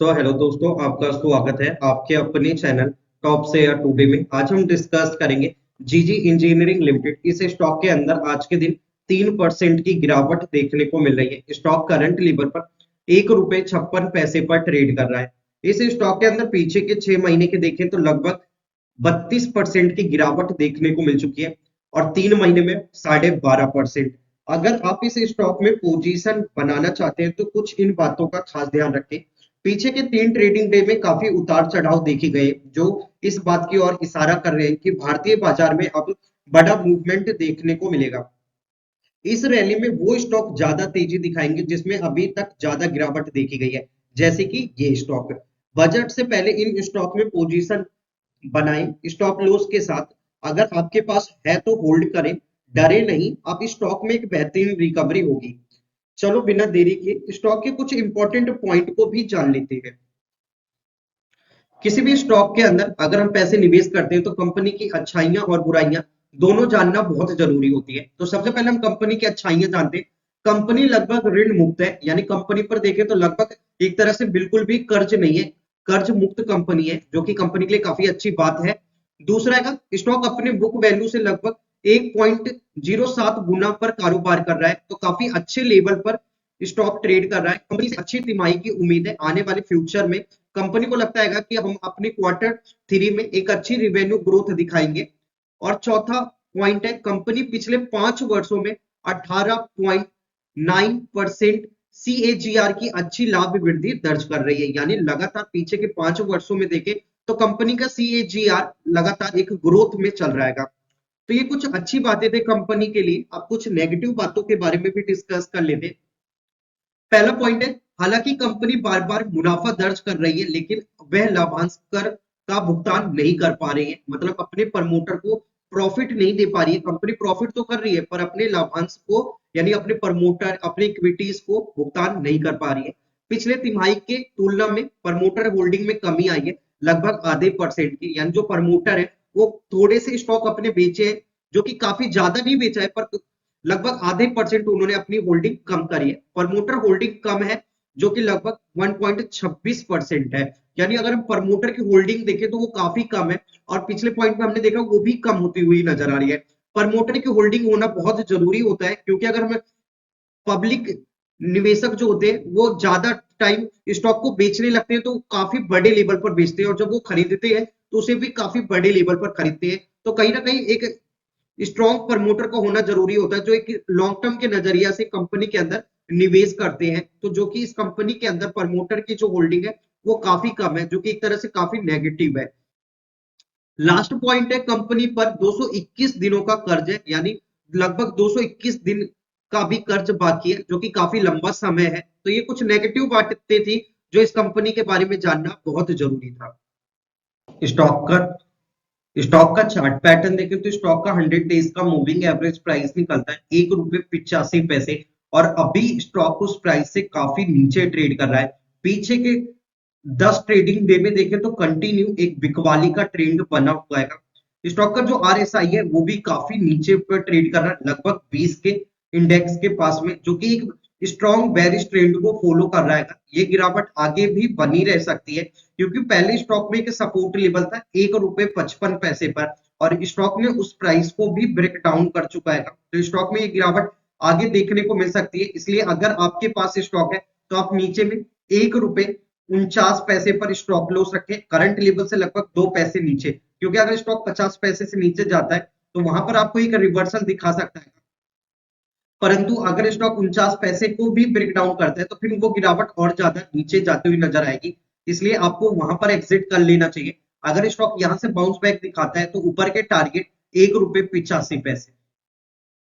Hello दोस्तों, आपका स्वागत है आपके अपने चैनल टॉप शेयर टुडे में। आज हम डिस्कस करेंगे जीजी इंजीनियरिंग लिमिटेड। इस स्टॉक के अंदर आज के दिन 3% की गिरावट देखने को मिल रही है। स्टॉक करंट लेवल पर ₹1.56 पर ट्रेड कर रहा है। इस स्टॉक के अंदर पीछे के 6 महीने के देखें तो लगभग 32% की गिरावट देखने को मिल चुकी है और 3 महीने में 12.5%। अगर आप इस स्टॉक में पोजीशन बनाना चाहते हैं तो कुछ इन बातों का खास ध्यान रखें। पीछे के 3 ट्रेडिंग डे में काफी उतार चढ़ाव देखे गए, जो इस बात की ओर इशारा कर रहे हैं कि भारतीय बाजार में अब बड़ा मूवमेंट देखने को मिलेगा। इस रैली में वो स्टॉक ज्यादा तेजी दिखाएंगे जिसमें अभी तक ज्यादा गिरावट देखी गई है, जैसे कि ये स्टॉक। बजट से पहले इन स्टॉक में पोजीशन बनाएं स्टॉप लॉस के साथ। अगर आपके पास है तो होल्ड करें, डरे नहीं, आप स्टॉक में एक बेहतरीन रिकवरी होगी। चलो बिना देरी के स्टॉक के कुछ इंपॉर्टेंट पॉइंट को भी जान लेते हैं। किसी भी स्टॉक के अंदर अगर हम पैसे निवेश करते हैं तो कंपनी की अच्छाइयां और बुराइयां दोनों जानना बहुत जरूरी होती है। तो सबसे पहले हम कंपनी की अच्छाइयां जानते हैं। कंपनी लगभग ऋण मुक्त है, यानी कंपनी पर देखें तो लगभग एक तरह से बिल्कुल भी कर्ज नहीं है, कर्ज मुक्त कंपनी है, जो कि कंपनी के लिए काफी अच्छी बात है। दूसरा है स्टॉक अपने बुक वैल्यू से लगभग 1.07 गुना पर कारोबार कर रहा है, तो काफी अच्छे लेवल पर स्टॉक ट्रेड कर रहा है। कंपनी से अच्छी तिमाही की उम्मीद है आने वाले फ्यूचर में। कंपनी को लगता है कि हम अपने क्वार्टर 3 में एक अच्छी रिवेन्यू ग्रोथ दिखाएंगे। और चौथा पॉइंट है, कंपनी पिछले 5 वर्षों में 18.9% CAGR की अच्छी लाभ वृद्धि दर्ज कर रही है, यानी लगातार पीछे के 5 वर्षों में देखें तो कंपनी का CAGR लगातार एक ग्रोथ में चल रहा है। तो ये कुछ अच्छी बातें थे कंपनी के लिए। अब कुछ नेगेटिव बातों के बारे में भी डिस्कस कर लेते हैं। पहला पॉइंट है, हालांकि कंपनी बार बार मुनाफा दर्ज कर रही है लेकिन वह लाभांश कर का भुगतान नहीं कर पा रही है, मतलब अपने प्रमोटर को प्रॉफिट नहीं दे पा रही है। कंपनी प्रॉफिट तो कर रही है पर अपने लाभांश को, यानी अपने प्रमोटर अपने इक्विटीज को भुगतान नहीं कर पा रही है। पिछले तिमाही के तुलना में प्रमोटर होल्डिंग में कमी आई है, लगभग आधे परसेंट की, यानी जो प्रमोटर है वो थोड़े से स्टॉक अपने बेचे हैं, जो कि काफी ज्यादा नहीं बेचा है पर लगभग आधे परसेंट उन्होंने अपनी होल्डिंग कम करी है। प्रमोटर होल्डिंग कम है, जो कि लगभग 1.26% है, यानी अगर हम प्रमोटर की होल्डिंग देखें तो वो काफी कम है और पिछले पॉइंट में हमने देखा वो भी कम होती हुई नजर आ रही है। प्रमोटर की होल्डिंग होना बहुत जरूरी होता है, क्योंकि अगर हम पब्लिक निवेशक जो होते हैं वो ज्यादा टाइम स्टॉक को बेचने लगते हैं तो काफी बड़े लेवल पर बेचते हैं, और जब वो खरीदते हैं तो उसे भी काफी बड़े लेवल पर खरीदते हैं। तो कहीं ना कहीं एक स्ट्रॉन्ग प्रमोटर का होना जरूरी होता है, जो एक लॉन्ग टर्म के नजरिया से कंपनी के अंदर निवेश करते हैं। तो जो कि इस कंपनी के अंदर प्रमोटर की जो होल्डिंग है वो काफी कम है, जो कि एक तरह से काफी नेगेटिव है। लास्ट पॉइंट है, कंपनी पर 221 दिनों का कर्ज है, यानी लगभग 221 दिन का भी कर्ज बाकी है, जो कि काफी लंबा समय है। तो ये कुछ नेगेटिव बातें थी जो इस कंपनी के बारे में जानना बहुत जरूरी था। स्टॉक का स्टॉक का चार्ट पैटर्न देखें तो स्टॉक का 100 डेज का मूविंग एवरेज प्राइस निकलता है ₹1.85, और अभी स्टॉक उस प्राइस से काफी नीचे ट्रेड कर रहा है। पीछे के 10 ट्रेडिंग डे में देखें तो कंटिन्यू एक बिकवाली का ट्रेंड बना हुआ है। स्टॉक का जो RSI है वो भी काफी नीचे पर ट्रेड कर रहा है, लगभग 20 के इंडेक्स के पास में, जो कि एक स्ट्रॉन्ग बेरिश ट्रेंड को फॉलो कर रहा है। ये गिरावट आगे भी बनी रह सकती है, क्योंकि पहले स्टॉक में एक सपोर्ट लेवल था ₹1.55 पर, और स्टॉक ने उस प्राइस को भी ब्रेक डाउन कर चुका है। तो स्टॉक में ये गिरावट आगे देखने को मिल सकती है। इसलिए अगर आपके पास स्टॉक है तो आप नीचे में ₹1.49 पर स्टॉप लॉस रखें, करंट लेवल से लगभग 2 पैसे नीचे, क्योंकि अगर स्टॉक 50 पैसे से नीचे जाता है तो वहां पर आपको एक रिवर्सल दिखा सकता है। परंतु अगर स्टॉक 49 पैसे को भी ब्रेक डाउन करता है तो फिर वो गिरावट और ज्यादा नीचे जाती हुई नजर आएगी। इसलिए आपको वहां पर एग्जिट कर लेना चाहिए। अगर स्टॉक यहां से बाउंस बैक दिखाता है तो ऊपर के टारगेट ₹1.85।